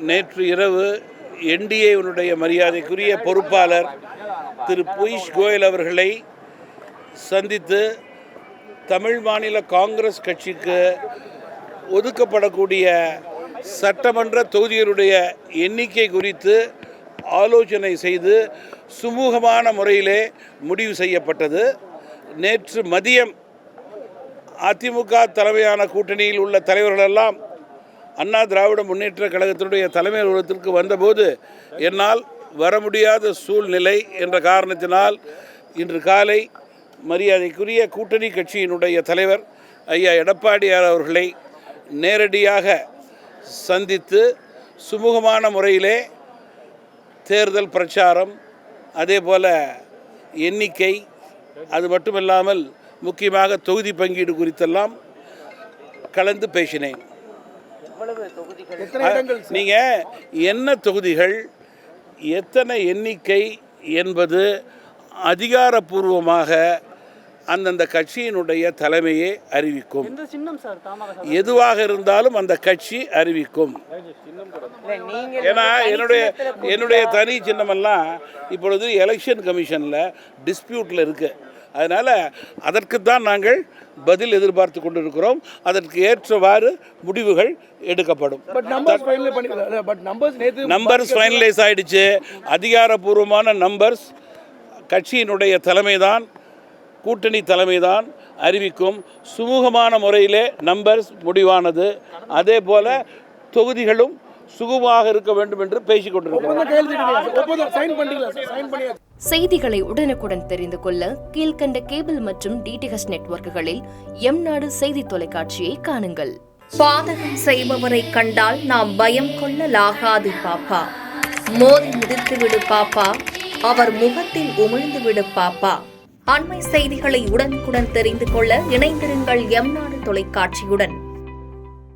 நேற்று இரவு என்டிஏவினுடைய மரியாதைக்குரிய பொறுப்பாளர் திரு பியூஷ் கோயல் அவர்களை சந்தித்து தமிழ் மாநில காங்கிரஸ் கட்சிக்கு ஒதுக்கப்படக்கூடிய சட்டமன்ற தொகுதிகளுடைய எண்ணிக்கை குறித்து ஆலோசனை செய்து சுமூகமான முறையிலே முடிவு செய்யப்பட்டது. நேற்று மதியம் அதிமுக தலைமையான கூட்டணியில் உள்ள தலைவர்களெல்லாம் அண்ணா திராவிட முன்னேற்ற கழகத்தினுடைய தலைமை அலுவலகத்திற்கு வந்தபோது என்னால் வர முடியாத சூழ்நிலை என்ற காரணத்தினால் இன்று காலை மரியாதைக்குரிய கூட்டணி கட்சியினுடைய தலைவர் ஐயா எடப்பாடியார் அவர்களை நேரடியாக சந்தித்து சுமூகமான முறையிலே தேர்தல் பிரச்சாரம், அதே போல் எண்ணிக்கை, அது மட்டுமில்லாமல் முக்கியமாக தொகுதி பங்கீடு குறித்தெல்லாம் கலந்து பேசினேன். நீங்கள் என்ன தொகுதிகள், எத்தனை எண்ணிக்கை என்பது அதிகாரப்பூர்வமாக அந்தந்த கட்சியினுடைய தலைமையே அறிவிக்கும். எதுவாக இருந்தாலும் அந்த கட்சி அறிவிக்கும். ஏன்னா என்னுடைய தனி சின்னமெல்லாம் இப்பொழுது எலெக்ஷன் கமிஷனில் டிஸ்பியூட்டில் இருக்குது. அதனால் அதற்கு தான் நாங்கள் பதில் எதிர்பார்த்து கொண்டிருக்கிறோம். அதற்கு ஏற்றவாறு முடிவுகள் எடுக்கப்படும். நம்பர்ஸ் ஃபைனலைஸ் ஆகிடுச்சு. அதிகாரப்பூர்வமான நம்பர்ஸ் கட்சியினுடைய தலைமைதான், கூட்டணி தலைமைதான் அறிவிக்கும். சுமூகமான முறையிலே நம்பர்ஸ் முடிவானது. அதே போல தொகுதிகளும் சுகமாக இருக்க வேண்டும் என்று பேசிக் கொண்டிருக்கிறோம். செய்திகளை உடனுக்குடன் தெரிந்து கொள்ள கீழ்கண்ட கேபிள் மற்றும் டிடிஹெச் நெட்வொர்க்குகளில் எம்நாடு செய்தி தொலைக்காட்சியை காணுங்கள். பாதகம் செய்பவரை கண்டால் நாம் பயம் கொள்ளலாகாது பாப்பா. மோதி மிதித்துவிடு பாப்பா, அவர் முகத்தில் உமிழ்ந்துவிடு பாப்பா. அண்மை செய்திகளை உடனுக்குடன் தெரிந்து கொள்ள இணைந்திருங்கள் எம்நாடு தொலைக்காட்சியுடன்.